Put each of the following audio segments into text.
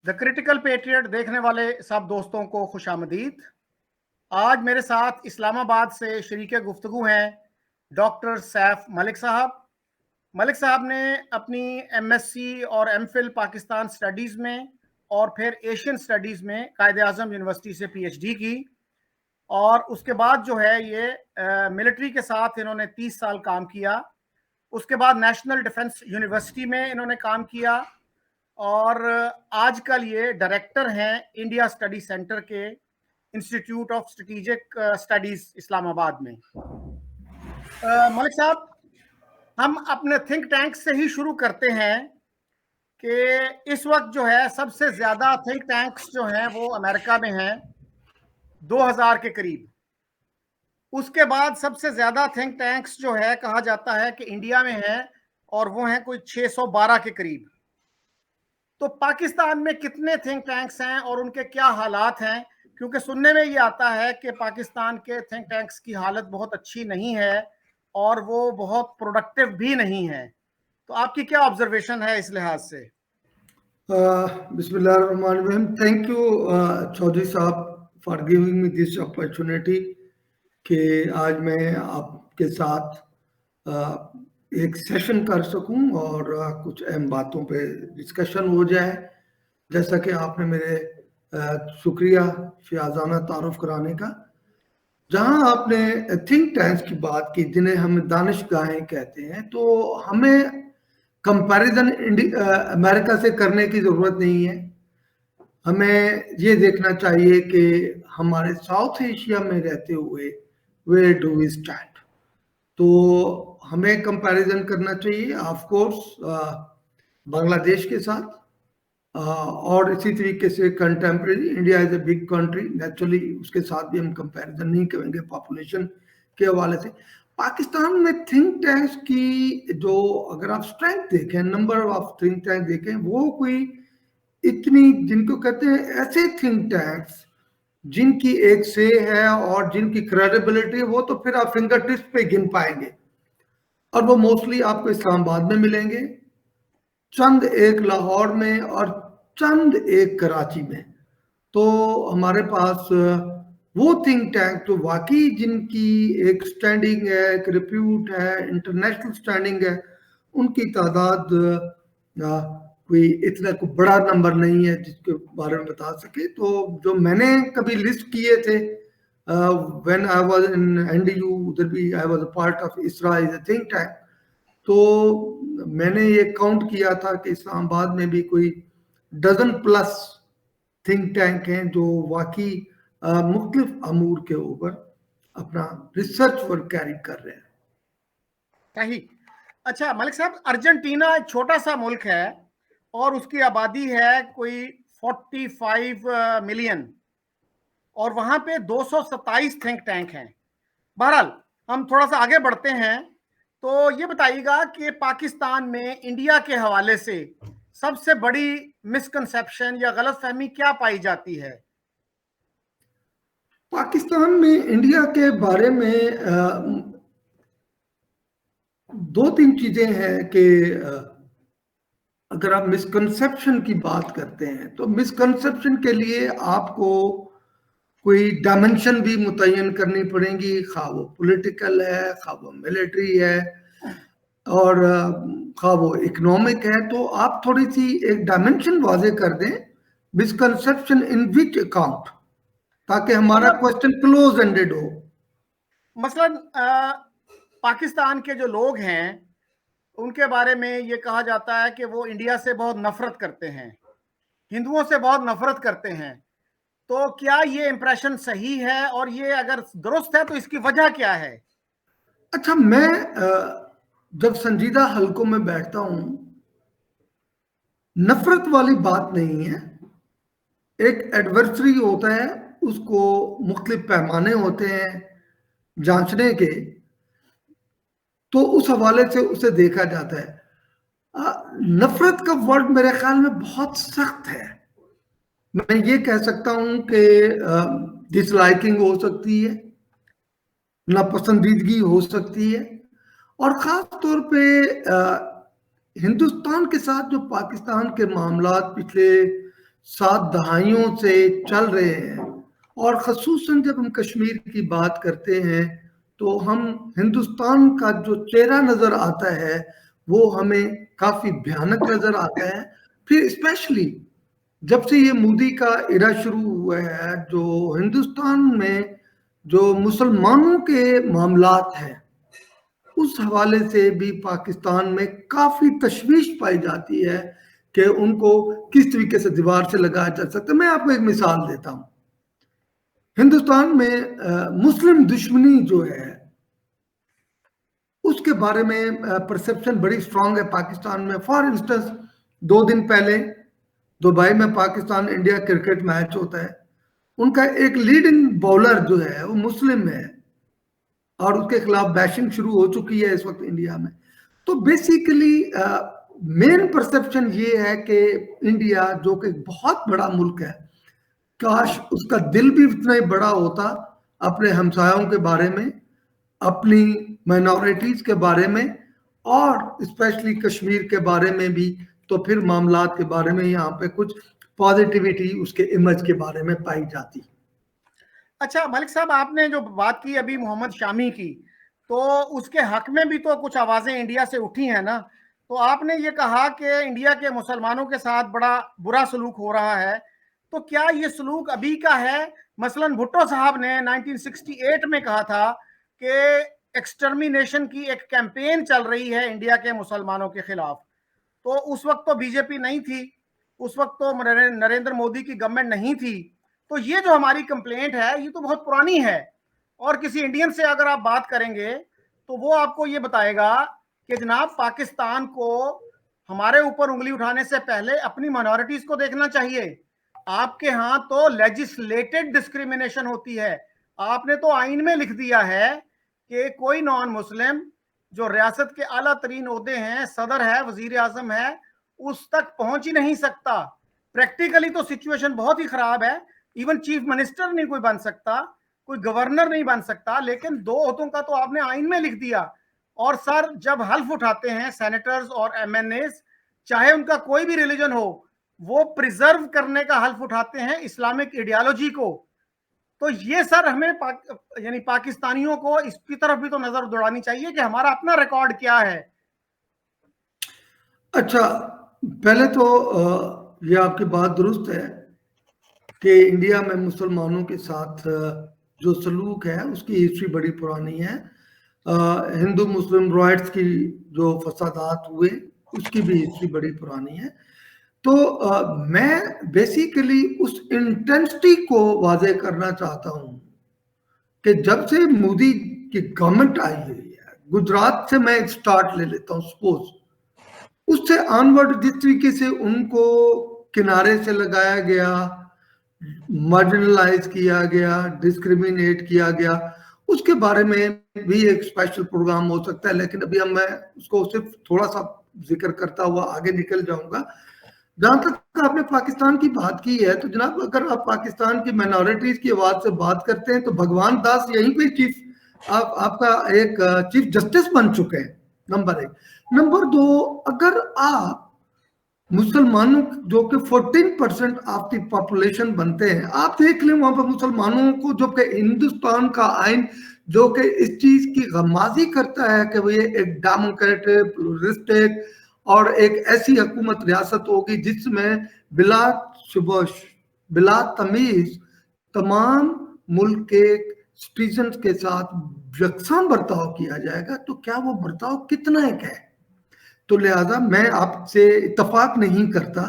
The critical patriot देखने वाले सब दोस्तों को खुशामदीद। आज मेरे साथ इस्लामाबाद से शरीके गुफ्तगू हैं डॉक्टर सैफ मलिक साहब। मलिक साहब ने अपनी एमएससी और एमफिल पाकिस्तान स्टडीज़ में और फिर एशियन स्टडीज़ में कायद आज़म यूनिवर्सिटी से पीएचडी की, और उसके बाद जो है ये मिलिट्री के साथ इन्होंने 30 साल काम किया। उसके बाद नेशनल डिफेंस यूनिवर्सिटी में इन्होंने काम किया और आजकल ये डायरेक्टर हैं इंडिया स्टडी सेंटर के institute of strategic studies Islamabad में। मलिक साहब, हम अपने थिंक टैंक से ही शुरू करते हैं कि इस वक्त जो है सबसे ज्यादा थिंक टैंक्स जो हैं वो अमेरिका में हैं 2000 के करीब। उसके बाद सबसे ज्यादा थिंक टैंक्स जो है कहा जाता है कि इंडिया में है और वो हैं कोई 612 के करीब। तो पाकिस्तान में कितने थिंक टैंक्स हैं और उनके क्या हालात हैं? क्योंकि सुनने में ये आता है कि पाकिस्तान के थिंक टैंक्स की हालत बहुत अच्छी नहीं है और वो बहुत प्रोडक्टिव भी नहीं है। तो आपकी क्या ऑब्जर्वेशन है इस लिहाज से? बिस्मिल्लाहिर्रहमानिर्रहीम। थैंक यू चौधरी साहब for giving me this opportunity कि आज मैं आपके साथ एक सेशन कर सकूं और कुछ अहम बातों पे डिस्कशन हो जाए। जैसा कि आपने मेरे शुक्रिया फ़ियाज़ाना तारुफ कराने का। जहां आपने थिंक टैंक्स की बात की जिन्हें हम दानिशगाहें कहते हैं, तो हमें कंपैरिजन अमेरिका से करने की ज़रूरत नहीं है। हमें ये देखना चाहिए कि हमारे साउथ एशिया में रहते हुए वेयर डू वी स्टैंड। तो हमें कंपैरिजन करना चाहिए ऑफ कोर्स बांग्लादेश के साथ, और इसी तरीके से contemporary India is a big country, naturally उसके साथ भी हम कंपैरिजन नहीं करेंगे पॉपुलेशन के हवाले से। पाकिस्तान में थिंक टैंक्स की जो अगर आप स्ट्रेंथ देखें, नंबर ऑफ थिंक टैंक देखें, वो कोई इतनी जिनको कहते हैं ऐसे थिंक टैंक्स जिनकी एक से है और जिनकी क्रेडिबिलिटी वो तो फिर आप फिंगर टिप्स पे गिन पाएंगे, और वो मोस्टली आपको इस्लामाबाद में मिलेंगे, चंद एक लाहौर में और चंद एक कराची में। तो हमारे पास वो थिंक टैंक जो वाकई जिनकी एक स्टैंडिंग है, एक रिप्यूट है, इंटरनेशनल स्टैंडिंग है, उनकी तादाद कोई इतना कोई बड़ा नंबर नहीं है जिसके बारे में बता सके। तो जो मैंने कभी लिस्ट किए थे when I was in NDU, उधर भी I was a part of इसरा इज अ थिंक टैंक। तो मैंने ये काउंट किया था कि इस्लामाबाद में भी कोई डजन प्लस थिंक टैंक हैं जो वाकई मुख्तलिफ अमूर के ऊपर अपना रिसर्च वर्क कैरी कर रहे हैं। सही। अच्छा मलिक साहब, अर्जेंटीना एक छोटा सा मुल्क है और उसकी आबादी है कोई 45 मिलियन और वहां पे 227 थिंक टैंक हैं। बहरहाल हम थोड़ा सा आगे बढ़ते हैं। तो ये बताइएगा कि पाकिस्तान में इंडिया के हवाले से सबसे बड़ी मिसकंसेप्शन या गलतफहमी क्या पाई जाती है? पाकिस्तान में इंडिया के बारे में दो तीन चीजें हैं कि अगर आप मिसकंसेप्शन की बात करते हैं तो मिसकंसेप्शन के लिए आपको कोई डायमेंशन भी मुतय्यन करनी पड़ेगी, खा वो पॉलिटिकल है, खा वो मिलिट्री है, और खा वो इकोनॉमिक है। तो आप थोड़ी सी एक डायमेंशन वाजे कर दें, मिसकंसेप्शन इन विच अकाउंट, ताकि हमारा क्वेश्चन क्लोज एंडेड हो। मसलन पाकिस्तान के जो लोग हैं उनके बारे में ये कहा जाता है कि वो इंडिया से बहुत नफरत करते हैं, हिंदुओं से बहुत नफरत करते हैं। तो क्या ये इंप्रेशन सही है, और ये अगर दुरुस्त है तो इसकी वजह क्या है? अच्छा, मैं जब संजीदा हलकों में बैठता हूं, नफरत वाली बात नहीं है। एक एडवर्सरी होता है, उसको मुख्तलिफ पैमाने होते हैं जांचने के, तो उस हवाले से उसे देखा जाता है। नफरत का वर्ड मेरे ख्याल में बहुत सख्त है। मैं ये कह सकता हूं कि डिसलाइकिंग हो सकती है, नापसंदीदगी हो सकती है, और ख़ास तौर पे हिंदुस्तान के साथ जो पाकिस्तान के मामलात पिछले 7 दहाइयों से चल रहे हैं। और ख़ुसूसन जब हम कश्मीर की बात करते हैं तो हम हिंदुस्तान का जो चेहरा नज़र आता है वो हमें काफ़ी भयानक नज़र आता है। फिर स्पेशली जब से ये मोदी का इरा शुरू हुआ है, जो हिंदुस्तान में जो मुसलमानों के मामलात हैं उस हवाले से भी पाकिस्तान में काफ़ी तशवीश पाई जाती है कि उनको किस तरीके से दीवार से लगाया जा सकता है। मैं आपको एक मिसाल देता हूँ। हिंदुस्तान में मुस्लिम दुश्मनी जो है उसके बारे में परसेप्शन बड़ी स्ट्रांग है पाकिस्तान में। फॉर इंस्टेंस 2 दिन पहले दुबई में पाकिस्तान इंडिया क्रिकेट मैच होता है, उनका एक लीडिंग बॉलर जो है वो मुस्लिम है और उसके खिलाफ बैशिंग शुरू हो चुकी है इस वक्त इंडिया में। तो बेसिकली मेन परसेप्शन ये है कि इंडिया जो कि बहुत बड़ा मुल्क है, काश उसका दिल भी उतना ही बड़ा होता अपने हमसायों के बारे में, अपनी माइनॉरिटीज के बारे में और स्पेशली कश्मीर के बारे में भी, तो फिर मामलात के बारे में यहाँ पे कुछ पॉजिटिविटी उसके इमेज के बारे में पाई जाती। अच्छा मलिक साहब, आपने जो बात की अभी मोहम्मद शामी की, तो उसके हक में भी तो कुछ आवाजें इंडिया से उठी हैं ना। तो आपने ये कहा कि इंडिया के मुसलमानों के साथ बड़ा बुरा सलूक हो रहा है, तो क्या ये सलूक अभी का है? मसलन भुट्टो साहब ने 1968 में कहा था कि एक्सटर्मिनेशन की एक कैंपेन चल रही है इंडिया के मुसलमानों के खिलाफ। तो उस वक्त तो बीजेपी नहीं थी, उस वक्त तो नरेंद्र मोदी की गवर्नमेंट नहीं थी। तो ये जो हमारी कंप्लेंट है ये तो बहुत पुरानी है। और किसी इंडियन से अगर आप बात करेंगे तो वो आपको ये बताएगा कि जनाब पाकिस्तान को हमारे ऊपर उंगली उठाने से पहले अपनी माइनॉरिटीज को देखना चाहिए। आपके यहाँ तो लेजिस्लेटेड डिस्क्रिमिनेशन होती है। आपने तो आइन में लिख दिया है कि कोई नॉन मुस्लिम जो रियासत के आला तरीन ओहदे हैं, सदर है, वजीर आजम है, उस तक पहुंच ही नहीं सकता। प्रैक्टिकली तो सिचुएशन बहुत ही खराब है। इवन चीफ मिनिस्टर नहीं कोई बन सकता, कोई गवर्नर नहीं बन सकता, लेकिन 2 ओहदों का तो आपने आइन में लिख दिया। और सर जब हल्फ उठाते हैं सेनेटर्स और एमएनएस, चाहे उनका कोई भी रिलीजन हो, वो प्रिजर्व करने का हल्फ उठाते हैं इस्लामिक आइडियोलॉजी को। तो ये सर हमें यानी पाकिस्तानियों को इसकी तरफ भी तो नजर दौड़ानी चाहिए कि हमारा अपना रिकॉर्ड क्या है। अच्छा, पहले तो ये आपकी बात दुरुस्त है कि इंडिया में मुसलमानों के साथ जो सलूक है उसकी हिस्ट्री बड़ी पुरानी है। हिंदू मुस्लिम राइट्स की जो फसादात हुए उसकी भी हिस्ट्री बड़ी पुरानी है। तो मैं बेसिकली उस इंटेंसिटी को वाजे करना चाहता हूं कि जब से मोदी की गवर्नमेंट आई हुई है, गुजरात से मैं स्टार्ट ले लेता हूं सपोज, उससे ऑनवर्ड जिस तरीके से उनको किनारे से लगाया गया, मार्जिनलाइज किया गया, डिस्क्रिमिनेट किया गया, उसके बारे में भी एक स्पेशल प्रोग्राम हो सकता है। लेकिन अभी हम मैं उसको सिर्फ थोड़ा सा जिक्र करता हुआ आगे निकल जाऊंगा। जहां तक आपने पाकिस्तान की बात की है, तो जनाब अगर आप पाकिस्तान की माइनॉरिटीज की आवाज से बात करते हैं तो भगवान दास यहीं पे आपका एक चीफ जस्टिस बन चुके हैं, नंबर 1। नंबर 2, अगर आप मुसलमानों जो कि 14% ऑफ द पॉपुलेशन बनते हैं, आप देख लें वहां पर मुसलमानों को, जो कि हिंदुस्तान का आइन जो कि इस चीज की गमाजी करता है कि वो ये एक डेमोक्रेटिक प्लूरिस्टिक और एक ऐसी हुकूमत रियासत होगी जिसमें बिला शुबह बिला तमीज तमाम मुल्क के सिटीजन के साथ यकसान बर्ताव किया जाएगा, तो क्या वो बर्ताव कितना एक है? तो लिहाजा मैं आपसे इत्तफाक नहीं करता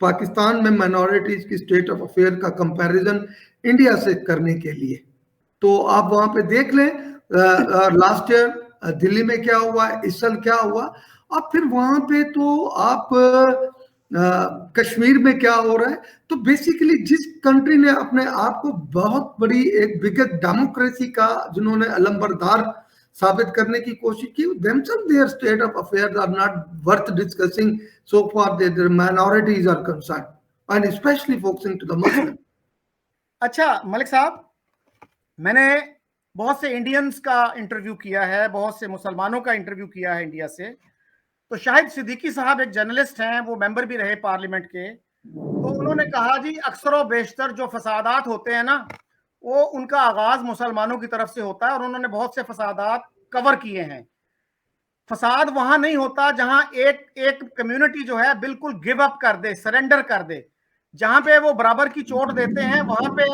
पाकिस्तान में माइनॉरिटीज की स्टेट ऑफ अफेयर का कंपैरिजन इंडिया से करने के लिए। तो आप वहां पे देख लें लास्ट ईयर दिल्ली में क्या हुआ, इस साल क्या हुआ, और फिर वहां पे तो आप कश्मीर में क्या हो रहा है। तो बेसिकली जिस कंट्री ने अपने आप को बहुत बड़ी एक बिगेस्ट डेमोक्रेसी का जिन्होंने अलंबरदार साबित करने की कोशिश की, themselves their state of affairs are not worth discussing so far their minorities are concerned, and especially focusing to the Muslim. अच्छा मलिक साहब, मैंने बहुत से इंडियंस का इंटरव्यू किया है, बहुत से मुसलमानों का इंटरव्यू किया है इंडिया से। तो शाहिद सिद्दीकी साहब एक जर्नलिस्ट हैं, वो मेंबर भी रहे पार्लियामेंट के। तो उन्होंने कहा जी अक्सर व बेशतर जो फसादात होते हैं ना, वो उनका आगाज मुसलमानों की तरफ से होता है, और उन्होंने बहुत से फसादात कवर किए हैं। फसाद वहां नहीं होता जहां एक एक कम्युनिटी जो है बिल्कुल गिव अप कर दे, सरेंडर कर दे। जहां पे वो बराबर की चोट देते हैं वहां पे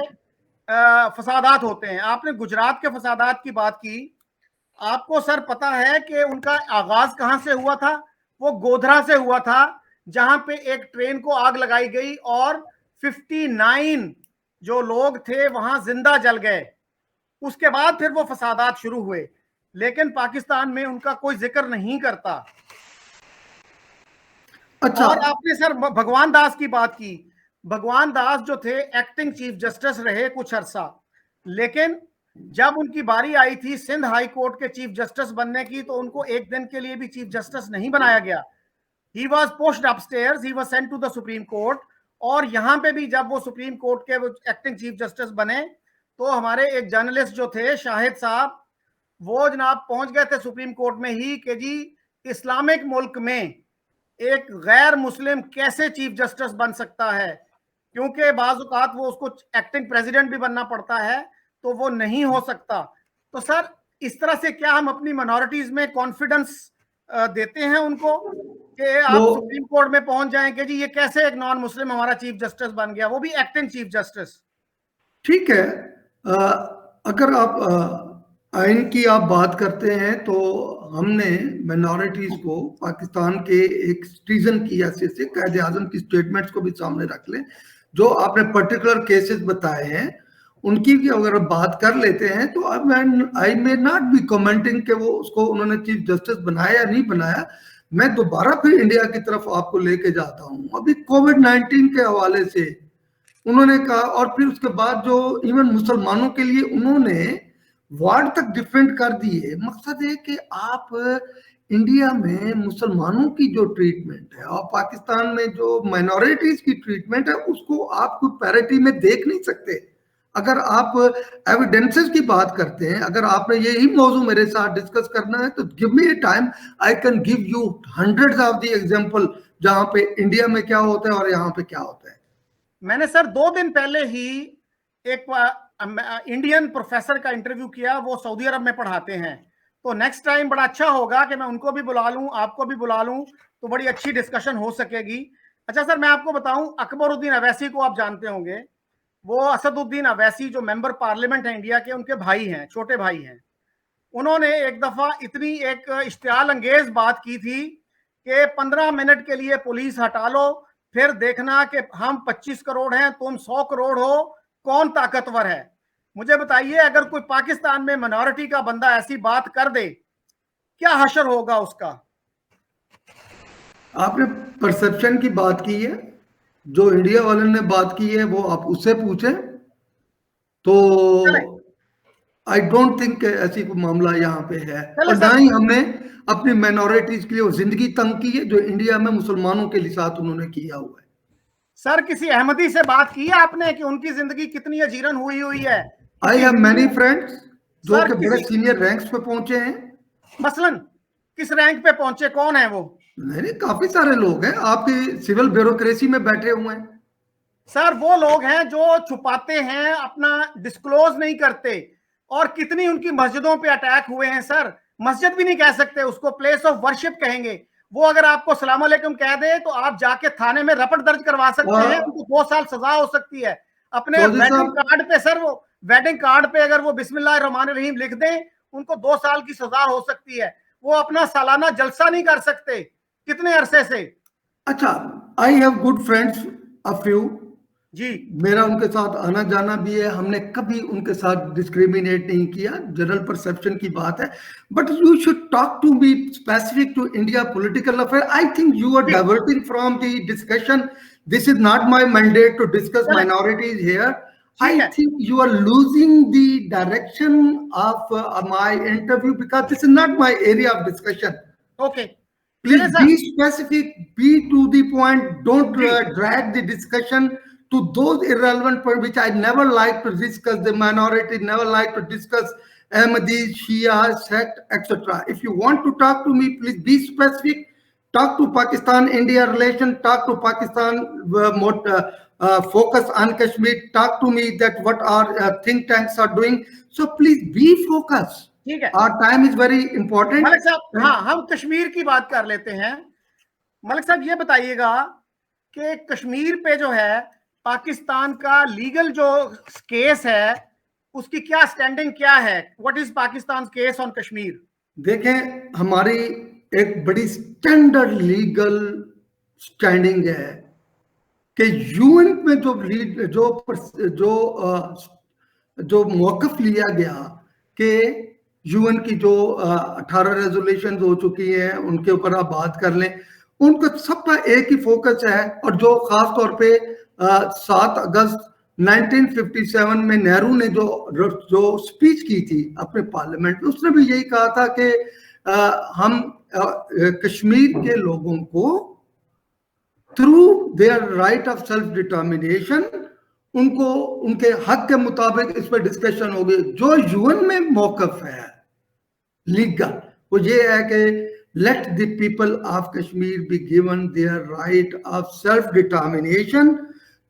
फसादात होते हैं। आपने गुजरात के फसादात की बात की, आपको सर पता है कि उनका आगाज कहां से हुआ था? वो गोधरा से हुआ था, जहां पे एक ट्रेन को आग लगाई गई और 59 जो लोग थे वहां जिंदा जल गए। उसके बाद फिर वो फसादात शुरू हुए, लेकिन पाकिस्तान में उनका कोई जिक्र नहीं करता। अच्छा, और आपने सर भगवान दास की बात की। भगवान दास जो थे एक्टिंग चीफ जस्टिस रहे कुछ अरसा, लेकिन जब उनकी बारी आई थी सिंध हाई कोर्ट के चीफ जस्टिस बनने की, तो उनको एक दिन के लिए भी चीफ जस्टिस नहीं बनाया गया। He was posted upstairs, he was sent to the Supreme Court. और यहां पे भी जब वो सुप्रीम कोर्ट के एक्टिंग चीफ जस्टिस बने, तो हमारे एक जर्नलिस्ट जो थे शाहिद साहब, वो जनाब पहुंच गए थे सुप्रीम कोर्ट में ही कि जी इस्लामिक मुल्क में एक गैर मुस्लिम कैसे चीफ जस्टिस बन सकता है, क्योंकि बाज़ औक़ात वो उसको एक्टिंग प्रेसिडेंट भी बनना पड़ता है, तो वो नहीं हो सकता। तो सर इस तरह से क्या हम अपनी माइनॉरिटीज में कॉन्फिडेंस देते हैं उनको कि आप सुप्रीम कोर्ट में पहुंच जाएंगे जी ये कैसे एक नॉन मुस्लिम हमारा चीफ जस्टिस बन गया, वो भी एक्टिंग चीफ जस्टिस? ठीक है। अगर आप आइन की आप बात करते हैं तो हमने माइनॉरिटीज को पाकिस्तान के एक सिटीजन की हैसियत से कायदे आजम की स्टेटमेंट्स को भी सामने रख लें, जो आपने पर्टिकुलर केसेस बताए हैं उनकी भी अगर बात कर लेते हैं, तो अब आई मे नॉट बी कमेंटिंग कि वो उसको उन्होंने चीफ जस्टिस बनाया या नहीं बनाया। मैं दोबारा फिर इंडिया की तरफ आपको लेके जाता हूँ। अभी कोविड-19 के हवाले से उन्होंने कहा, और फिर उसके बाद जो इवन मुसलमानों के लिए उन्होंने वार्ड तक डिफेंड कर दिए। मकसद है कि आप इंडिया में मुसलमानों की जो ट्रीटमेंट है और पाकिस्तान में जो माइनॉरिटीज की ट्रीटमेंट है उसको आप कोई पैरिटी में देख नहीं सकते। अगर आप एविडेंसेस की बात करते हैं, अगर आपने यही मौजू मेरे साथ डिस्कस करना है, तो give me A time, I can give you hundreds of the example जहां पे इंडिया में क्या होता है और यहाँ पे क्या होता है। मैंने सर 2 दिन पहले ही एक इंडियन प्रोफेसर का इंटरव्यू किया, वो सऊदी अरब में पढ़ाते हैं। तो नेक्स्ट टाइम बड़ा अच्छा होगा कि मैं उनको भी बुला लूं, आपको भी बुला लूं, तो बड़ी अच्छी डिस्कशन हो सकेगी। अच्छा सर, मैं आपको बताऊं, अकबरुद्दीन अवैसी को आप जानते होंगे। वो असदुद्दीन अवैसी जो मेंबर पार्लियामेंट है इंडिया के, उनके भाई हैं, छोटे भाई हैं। उन्होंने एक दफा इतनी एक इश्तियाल अंगेज बात की थी कि 15 मिनट के लिए पुलिस हटा लो, फिर देखना कि हम 25 करोड़ हैं, तुम 100 करोड़ हो, कौन ताकतवर है। मुझे बताइए, अगर कोई पाकिस्तान में मिनॉरिटी का बंदा ऐसी बात कर दे, क्या हशर होगा उसका? आपने परसेप्शन की बात की है, जो इंडिया वाले ने बात की है वो आप उससे पूछें। तो आई डोंट थिंक ऐसी कोई मामला यहाँ पे है, और ना ही हमने अपनी माइनॉरिटीज के लिए जिंदगी तंग की है जो इंडिया में मुसलमानों के साथ उन्होंने किया हुआ है। सर किसी अहमदी से बात की है आपने कि उनकी जिंदगी कितनी अजीरन हुई है? आई हैव मैनी फ्रेंड्स जो कि बड़े किसी सीनियर रैंक्स पे पहुंचे हैं। मसलन किस रैंक पे पहुंचे, कौन है वो? नहीं, काफी सारे लोग हैं आपकी सिविल ब्यूरोक्रेसी में बैठे हुए हैं। सर वो लोग हैं जो छुपाते हैं, अपना डिस्क्लोज नहीं करते। और कितनी उनकी मस्जिदों पे अटैक हुए हैं सर। मस्जिद भी नहीं कह सकते उसको, प्लेस ऑफ वर्शिप कहेंगे। वो अगर आपको सलाम अलैकुम कह दे तो आप जाके थाने में रपट दर्ज करवा सकते हैं, उनको 2 साल सजा हो सकती है। अपने वेडिंग कार्ड पे सर, वो वेडिंग कार्ड पे अगर वो बिस्मिल्लाह रहमान रहीम लिख दें, उनको 2 साल की सजा हो सकती है। वो अपना सालाना जलसा नहीं कर सकते कितने अरसे से। अच्छा, I have good friends a few जी, मेरा उनके साथ आना जाना भी है, हमने कभी उनके साथ डिस्क्रिमिनेट नहीं किया, जनरल परसेप्शन की बात है। But you should talk to be specific to India political affair. I think you are diverting from the discussion. This is not my mandate to discuss minorities here. I think you are losing the direction of my interview because this is not my area of discussion. Okay. Please be specific, be to the point. Don't drag the discussion to those irrelevant points which I never like to discuss. The minority never like to discuss Ahmadis, Shia, sect, etc. If you want to talk to me, please be specific. talk to Pakistan-India relation, talk to Pakistan, focus on Kashmir, talk to me that what our think tanks are doing. So please be focused. ठीक है, Our time is very important. Malik साहब, हाँ, हम कश्मीर की बात कर लेते हैं। मलिक साहब ये बताइएगा कि कश्मीर पे जो है पाकिस्तान का लीगल जो केस है उसकी क्या स्टैंडिंग क्या है? What is Pakistan case on Kashmir? देखें, हमारी एक बड़ी स्टैंडर्ड लीगल स्टैंडिंग है कि यूएन में जो मौकफ लिया गया कि यूएन की जो 18 रेजोल्यूशन हो चुकी हैं उनके ऊपर आप बात कर लें, उनका सबका एक ही फोकस है। और जो खास तौर पे 7 अगस्त 1957 में नेहरू ने जो स्पीच की थी अपने पार्लियामेंट में, उसने भी यही कहा था कि हम कश्मीर के लोगों को through their right of self determination उनको उनके हक के मुताबिक इस पर डिस्कशन होगी। जो यूएन में मौकफ है लीगल वो ये है कि let the people of Kashmir be given their right of self determination.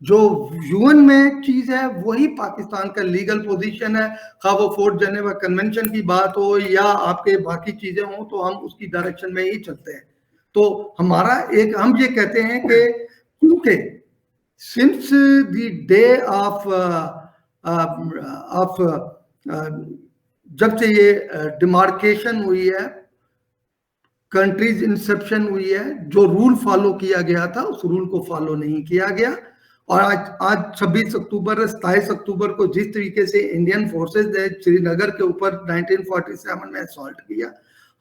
जो यूएन में चीज है वही पाकिस्तान का लीगल पोजीशन है, खा वो 4th जेनेवा कन्वेंशन की बात हो या आपके बाकी चीजें हो, तो हम उसकी डायरेक्शन में ही चलते हैं। तो हमारा एक, हम ये कहते हैं कि क्योंकि सिंस द डे ऑफ जब से ये डिमार्केशन हुई है, कंट्रीज इंसेप्शन हुई है, जो रूल फॉलो किया गया था उस रूल को फॉलो नहीं किया गया। और आज 26 अक्टूबर 27 अक्टूबर को जिस तरीके से इंडियन फोर्सेस ने श्रीनगर के ऊपर 1947 में असॉल्ट किया,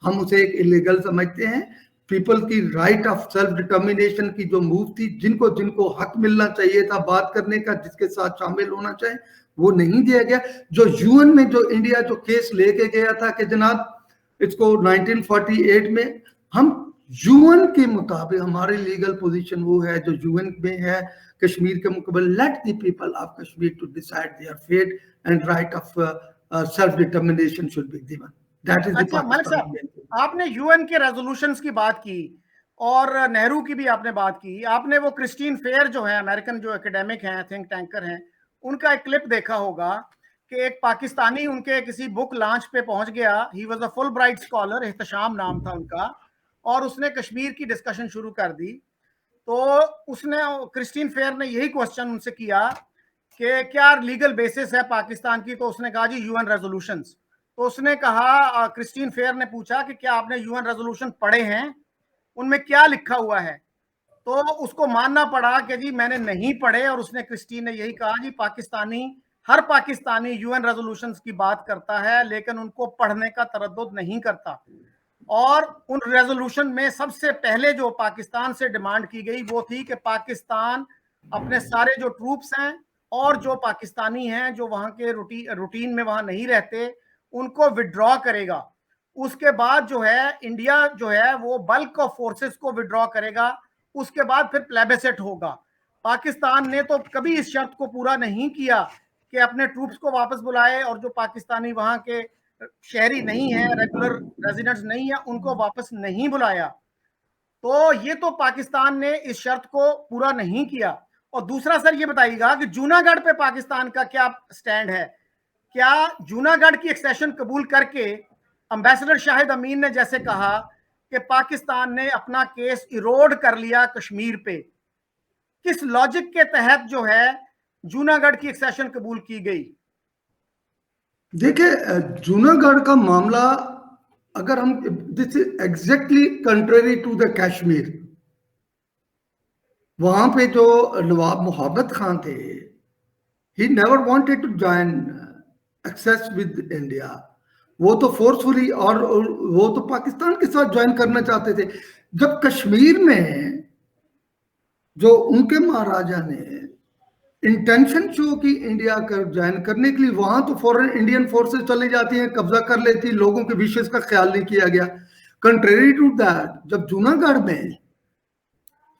हम उसे एक इलीगल समझते हैं। पीपल की राइट ऑफ सेल्फ डिटर्मिनेशन की जो मूव थी, जिनको जिनको हक मिलना चाहिए था बात करने का, जिसके साथ शामिल होना चाहिए, वो नहीं दिया गया। जो यूएन में जो इंडिया जो केस लेके गया था कि जनाब इसको 1948 में, हम यूएन के मुताबिक हमारी लीगल पोजीशन वो है जो यूएन में है कश्मीर के मुकाबले, let the people of Kashmir to decide their fate and right of self determination should be given. That is the Pakistan. आपने यूएन के रेजोल्यूशंस की बात की और नेहरू की भी आपने बात की। आपने वो क्रिस्टीन फेयर जो है अमेरिकन जो एकेडमिक हैं, थिंक टैंकर हैं, उनका एक क्लिप देखा होगा कि एक पाकिस्तानी उनके किसी बुक लॉन्च पे पहुंच गया। He was a full bright scholar, Ehtesham नाम था उनका, और उसने कश्मीर की डिस्कशन शुरू कर दी। तो उसने, क्रिस्टीन फेयर ने यही क्वेश्चन उनसे किया कि क्या लीगल बेसिस है पाकिस्तान की? तो उसने कहा जी यूएन रेजोल्यूशंस। तो उसने कहा, क्रिस्टीन फेयर ने पूछा कि क्या आपने यूएन रेजोल्यूशन पढ़े हैं, उनमें क्या लिखा हुआ है? तो उसको मानना पड़ा कि जी मैंने नहीं पढ़े। और उसने, क्रिस्टीन ने यही कहा जी हर पाकिस्तानी यूएन रेजोल्यूशंस की बात करता है लेकिन उनको पढ़ने का तरद्दुद नहीं करता। और उन रेजोल्यूशन में सबसे पहले जो पाकिस्तान से डिमांड की गई वो थी कि पाकिस्तान अपने सारे जो ट्रूप्स हैं और जो पाकिस्तानी हैं जो वहां के रूटीन में वहां नहीं रहते उनको विड्रॉ करेगा। उसके बाद जो है इंडिया जो है वो बल्क ऑफ फोर्सेस को विड्रॉ करेगा। उसके बाद फिर प्लेबिसेट होगा। पाकिस्तान ने तो कभी इस शर्त को पूरा नहीं किया कि अपने ट्रूप्स को वापस बुलाए और जो पाकिस्तानी वहां के शहरी नहीं है, रेगुलर रेजिडेंट्स नहीं है, उनको वापस नहीं बुलाया। तो ये तो पाकिस्तान ने इस शर्त को पूरा नहीं किया। और दूसरा सर ये बताइएगा कि जूनागढ़ पे पाकिस्तान का क्या स्टैंड है? क्या जूनागढ़ की एक्सेशन कबूल करके एम्बेसडर शाहिद अमीन ने जैसे कहा कि पाकिस्तान ने अपना केस इरोड कर लिया कश्मीर पे, किस लॉजिक के तहत जो है जूनागढ़ की एक्सेशन कबूल की गई? देखिए, जूनागढ़ का मामला अगर हम, this is exactly contrary to the Kashmir. वहां पे जो नवाब मोहब्बत खान थे, he never wanted to join access with India. वो तो फोर्सफुली, और वो तो पाकिस्तान के साथ ज्वाइन करना चाहते थे। जब कश्मीर में जो उनके महाराजा ने इंटेंशन शो की इंडिया कर ज्वाइन करने के लिए, वहां तो फॉरेन इंडियन फोर्सेस चली जाती हैं, कब्जा कर लेती, लोगों के विशेष का ख्याल नहीं किया गया। कंट्रेरी टू दैट, जब जूनागढ़ में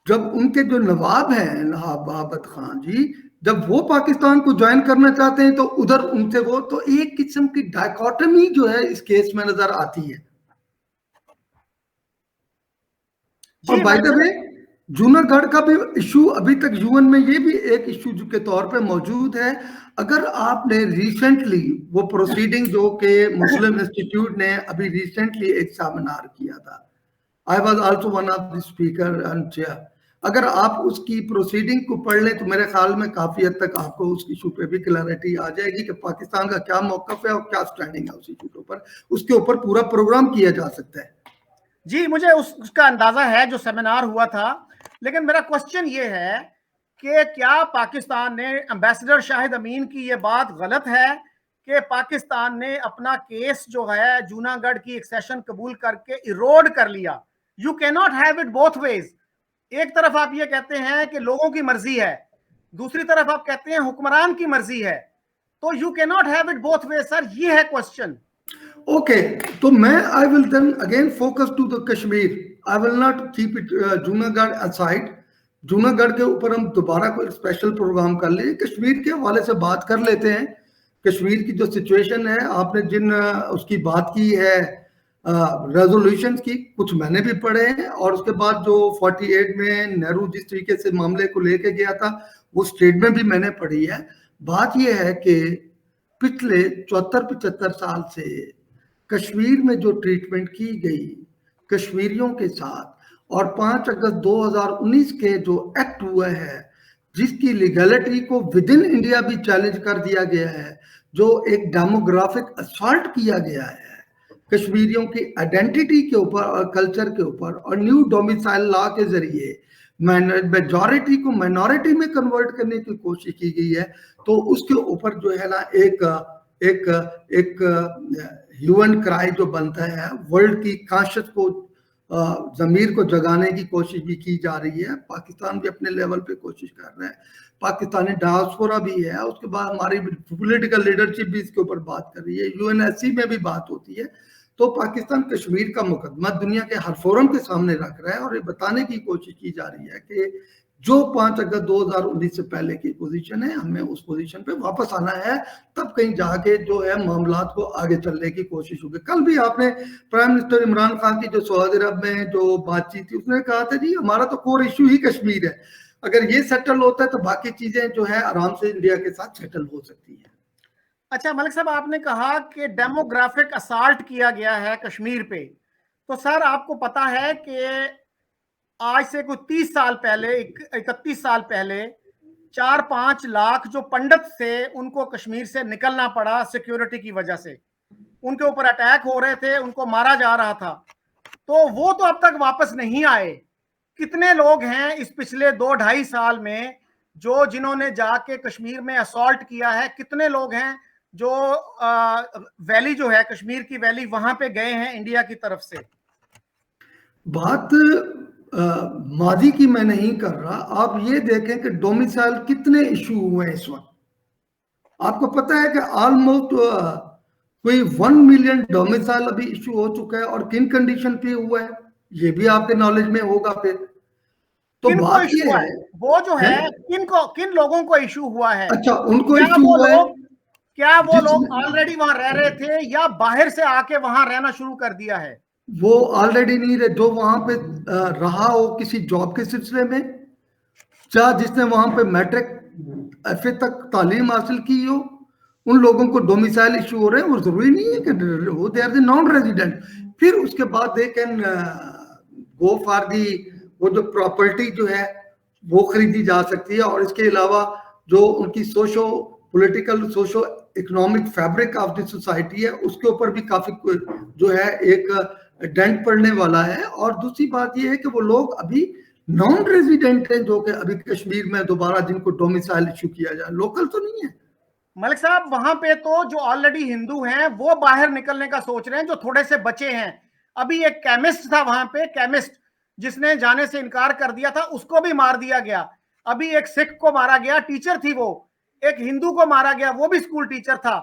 जब उनके जो नवाब हैं नवाब मोहब्बत खान जी, जब वो पाकिस्तान को ज्वाइन करना चाहते हैं तो उधर उनसे वो, तो एक किस्म की डायकोटमी जो है इस केस में नजर आती है। और बाय द वे जूनागढ़ का भी इशू अभी तक यूएन में ये भी एक इशू के तौर पे मौजूद है। अगर आपने रिसेंटली वो प्रोसीडिंग जो के मुस्लिम इंस्टीट्यूट ने अभी रिसेंटली एक सेमिनार किया था, I was also one of the speaker and chair, अगर आप उसकी प्रोसीडिंग को पढ़ लें तो मेरे ख्याल में काफी हद तक आपको उस इशू पे भी क्लैरिटी आ जाएगी कि पाकिस्तान का क्या मौकफ है और क्या स्टैंडिंग है उस इशू के ऊपर। उसके ऊपर पूरा प्रोग्राम किया जा सकता है। जी, मुझे उसका अंदाजा है जो सेमिनार हुआ था, लेकिन मेरा क्वेश्चन ये है कि क्या पाकिस्तान ने, एम्बेसडर शाहिद अमीन की ये बात गलत है कि पाकिस्तान ने अपना केस जो है जूनागढ़ की एक्सेशन कबूल करके इरोड कर लिया? You can not have it both veg. एक तरफ आप ये कहते हैं कि लोगों की मर्जी है, दूसरी तरफ आप कहते हैं हुक्मरान की मर्जी है, तो you can not have it both ways sir, ये है क्वेश्चन। ओके, तो मैं I will then again focus to the Kashmir, I will not keep it Junagadh aside. Junagadh के ऊपर हम दोबारा कोई स्पेशल प्रोग्राम कर ले, कश्मीर के हवाले से बात कर लेते हैं। कश्मीर की जो सिचुएशन है, आपने जिन उसकी बात की है रेजोल्यूशन की, कुछ मैंने भी पढ़े हैं, और उसके बाद जो 48 में नेहरू जिस तरीके से मामले को लेके गया था वो स्टेटमेंट भी मैंने पढ़ी है। बात यह है कि पिछले 74-75 साल से कश्मीर में जो ट्रीटमेंट की गई कश्मीरियों के साथ, और 5 अगस्त 2019 के जो एक्ट हुआ है जिसकी लीगैलिटी को विद इन इंडिया भी चैलेंज कर दिया गया है, जो एक डेमोग्राफिक असॉल्ट किया गया है कश्मीरियों की आइडेंटिटी के ऊपर और कल्चर के ऊपर, और न्यू डोमिसाइल लॉ के जरिए मेजॉरिटी को माइनॉरिटी में कन्वर्ट करने की कोशिश की गई है। तो उसके ऊपर जो है ना एक एक एक ह्यूमन क्राई जो बनता है, वर्ल्ड की कांशियस को, जमीर को जगाने की कोशिश भी की जा रही है। पाकिस्तान भी अपने लेवल पे कोशिश कर रहा है, पाकिस्तानी डायस्पोरा भी है, उसके बाद हमारी पॉलिटिकल लीडरशिप भी इसके ऊपर बात कर रही है, यूएनएससी में भी बात होती है। तो पाकिस्तान कश्मीर का मुकदमा दुनिया के हर फोरम के सामने रख रहा है और ये बताने की कोशिश की जा रही है कि जो 5 अगस्त 2019 से पहले की पोजीशन है, हमें उस पोजीशन पे वापस आना है, तब कहीं जाके जो है मामलात को आगे चलने की कोशिश होगी। कल भी आपने प्राइम मिनिस्टर इमरान खान की जो सऊदी अरब में जो बातचीत थी, उसने कहा था जी हमारा तो कोर इशू ही कश्मीर है, अगर ये सेटल होता है तो बाकी चीजें जो है आराम से इंडिया के साथ सेटल हो सकती है। अच्छा मलिक साहब, आपने कहा कि डेमोग्राफिक असाल्ट किया गया है कश्मीर पे, तो सर आपको पता है कि आज से कुछ 30 साल पहले, 31 साल पहले 4-5 लाख जो पंडित थे उनको कश्मीर से निकलना पड़ा सिक्योरिटी की वजह से, उनके ऊपर अटैक हो रहे थे, उनको मारा जा रहा था, तो वो तो अब तक वापस नहीं आए। कितने लोग हैं इस पिछले 2-2.5 साल में जो जिन्होंने जाके कश्मीर में असॉल्ट किया है? कितने लोग हैं जो वैली जो है कश्मीर की वैली, वहां पे गए हैं इंडिया की तरफ से? बात मादी की मैं नहीं कर रहा, आप ये देखें कि डोमिसाइल कितने इशू हुए हैं इस वक्त। आपको पता है कि ऑलमोस्ट कोई 1 मिलियन डोमिसाइल अभी इशू हो चुका है, और किन कंडीशन पे हुआ है ये भी आपके नॉलेज में होगा। फिर तो बात ये है वो जो है किन लोगों को इशू हुआ है? अच्छा, उनको इशू हुआ है, क्या वो लोग ऑलरेडी वहां रह रहे थे या बाहर से आके वहां रहना शुरू कर दिया है? वो ऑलरेडी नहीं रहे, जो वहां पे रहा हो किसी जॉब के सिलसिले में, चाहे जिसने वहां पे मैट्रिक एफए तक तालीम हासिल की हो, उन लोगों को डोमिसाइल इशू हो रहे हैं। और जरूरी नहीं है कि वो they are the non resident. फिर उसके बाद they can go for the, वो जो प्रॉपर्टी जो है वो खरीदी जा सकती है, और इसके अलावा जो उनकी socio political socio economic fabric of the society है उसके ऊपर भी काफी जो है एक डेंट पड़ने वाला है। और दूसरी बात यह है कि वो लोग अभी नॉन रेजिडेंट हैं जो कि अभी कश्मीर में दोबारा जिनको डोमिसाइल इशू किया जाए, लोकल तो नहीं है। मलिक साहब, वहां पे तो जो ऑलरेडी हिंदू हैं वो बाहर निकलने का सोच रहे हैं, जो थोड़े से बचे हैं। अभी एक केमिस्ट था वहां पे, केमिस्ट जिसने जाने से इनकार कर दिया था, उसको भी मार दिया गया। अभी एक सिख को मारा गया, टीचर थी वो। एक हिंदू को मारा गया, वो भी स्कूल टीचर था।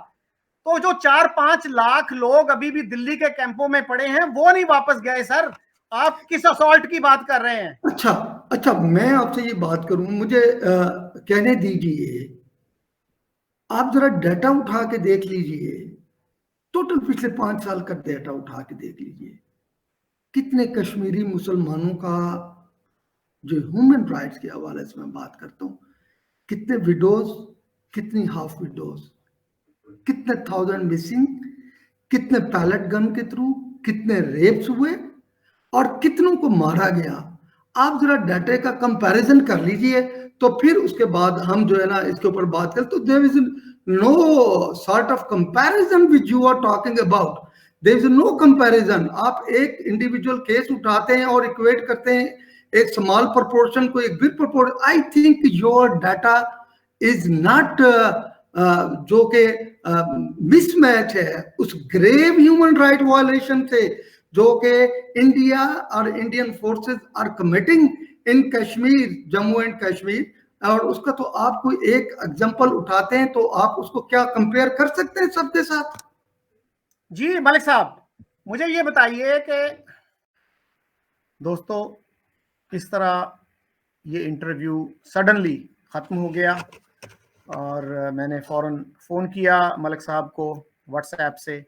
तो जो 4-5 लाख लोग अभी भी दिल्ली के कैंपों में पड़े हैं वो नहीं वापस गए सर। आप किस असॉल्ट की बात कर रहे हैं? अच्छा, मैं आपसे ये बात करूं, मुझे कहने दीजिए, आप जरा डाटा उठा के देख लीजिए, टोटल पिछले 5 साल का डाटा उठा के देख लीजिए। कितने कश्मीरी मुसलमानों का जो ह्यूमन राइट्स के हवाले से मैं बात करता हूँ, कितने विडोज, कितनी हाफ विडोज, कितने 1000 मिसिंग, कितने पैलेट गन के थ्रू, कितने रेप्स हुए और कितनों को मारा गया। आप जरा डाटा का कंपैरिजन कर लीजिए, तो फिर उसके बाद हम जो है ना इसके ऊपर बात करें। तो there is no sort of comparison which you are talking about, there is no comparison. आप एक इंडिविजुअल केस उठाते हैं और इक्वेट करते हैं एक स्मॉल प्रोपोर्शन को एक big proportion. I think your data is not जो कि मिसमैच है उस ग्रेव ह्यूमन राइट वायलेशन से जो कि इंडिया और Indian forces are committing in Kashmir, Jammu and Kashmir. और उसका तो आप कोई एक एग्जांपल उठाते हैं तो आप उसको क्या कंपेयर कर सकते हैं सबके साथ? जी मलिक साहब, मुझे ये बताइए कि दोस्तों इस तरह ये इंटरव्यू सडनली ख़त्म हो गया और मैंने फ़ौरन फ़ोन किया मलिक साहब को व्हाट्सएप से,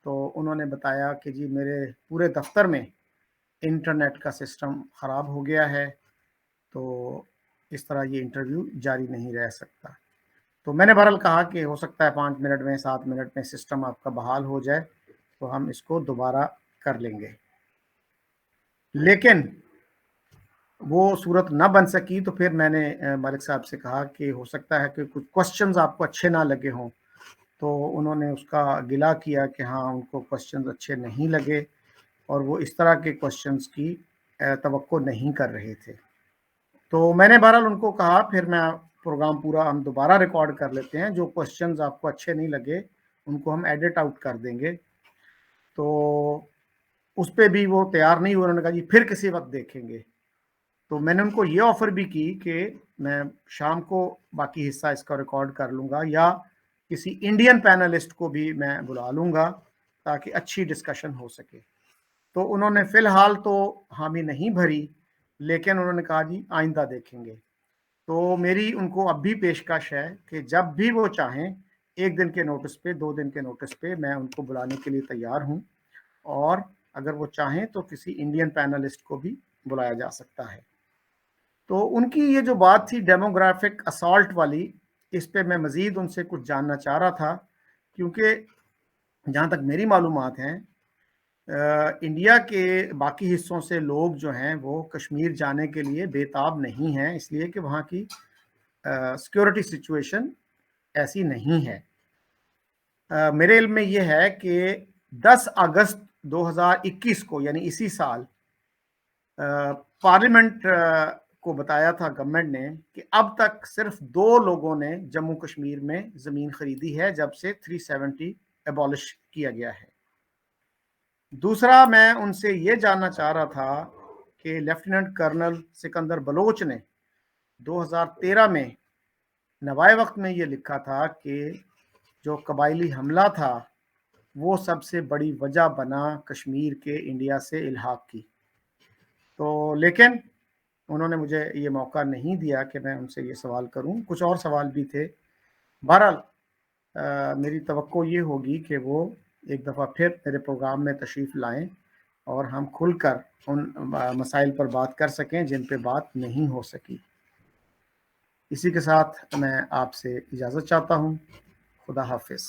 तो उन्होंने बताया कि जी मेरे पूरे दफ्तर में इंटरनेट का सिस्टम ख़राब हो गया है, तो इस तरह ये इंटरव्यू जारी नहीं रह सकता। तो मैंने बहरहाल कहा कि हो सकता है 5 मिनट में 7 मिनट में सिस्टम आपका बहाल हो जाए तो हम इसको दोबारा कर लेंगे, लेकिन वो सूरत ना बन सकी। तो फिर मैंने मलिक साहब से कहा कि हो सकता है कि कुछ क्वेश्चंस आपको अच्छे ना लगे हों, तो उन्होंने उसका गिला किया कि हाँ उनको क्वेश्चंस अच्छे नहीं लगे और वो इस तरह के क्वेश्चंस की तवक्को नहीं कर रहे थे। तो मैंने बहरहाल उनको कहा फिर मैं प्रोग्राम पूरा हम दोबारा रिकॉर्ड कर लेते हैं, जो क्वेश्चंस आपको अच्छे नहीं लगे उनको हम एडिट आउट कर देंगे। तो उस पे भी वो तैयार नहीं हुए, उन्होंने कहा जी फिर किसी वक्त देखेंगे। तो मैंने उनको ये ऑफ़र भी की कि मैं शाम को बाकी हिस्सा इसका रिकॉर्ड कर लूँगा या किसी इंडियन पैनलिस्ट को भी मैं बुला लूँगा ताकि अच्छी डिस्कशन हो सके। तो उन्होंने फ़िलहाल तो हामी नहीं भरी, लेकिन उन्होंने कहा जी आइंदा देखेंगे। तो मेरी उनको अब भी पेशकश है कि जब भी वो चाहें 1 दिन के नोटिस पे, 2 दिन के नोटिस पे मैं उनको बुलाने के लिए तैयार हूँ और अगर वो चाहें तो किसी इंडियन पैनलिस्ट को भी बुलाया जा सकता है। तो उनकी ये जो बात थी डेमोग्राफिक असॉल्ट वाली, इस पे मैं मज़ीद उनसे कुछ जानना चाह रहा था, क्योंकि जहाँ तक मेरी मालूमात हैं इंडिया के बाकी हिस्सों से लोग जो हैं वो कश्मीर जाने के लिए बेताब नहीं हैं, इसलिए कि वहाँ की सिक्योरिटी सिचुएशन ऐसी नहीं है। मेरे इल्म में ये है कि 10 अगस्त 2021 को यानी इसी साल पार्लियामेंट को बताया था गवर्नमेंट ने कि अब तक सिर्फ 2 लोगों ने जम्मू कश्मीर में ज़मीन खरीदी है जब से 370 एबॉलिश किया गया है। दूसरा मैं उनसे ये जानना चाह रहा था कि लेफ्टिनेंट कर्नल सिकंदर बलोच ने 2013 में नवाए वक्त में ये लिखा था कि जो कबायली हमला था वो सबसे बड़ी वजह बना कश्मीर के इंडिया से इल्हाक की। तो लेकिन उन्होंने मुझे ये मौका नहीं दिया कि मैं उनसे ये सवाल करूं। कुछ और सवाल भी थे। बहरहाल मेरी तवक्को ये होगी कि वो एक दफ़ा फिर मेरे प्रोग्राम में तशरीफ़ लाएं और हम खुलकर उन मसाइल पर बात कर सकें जिन पे बात नहीं हो सकी। इसी के साथ मैं आपसे इजाज़त चाहता हूँ। खुदा हाफिज़।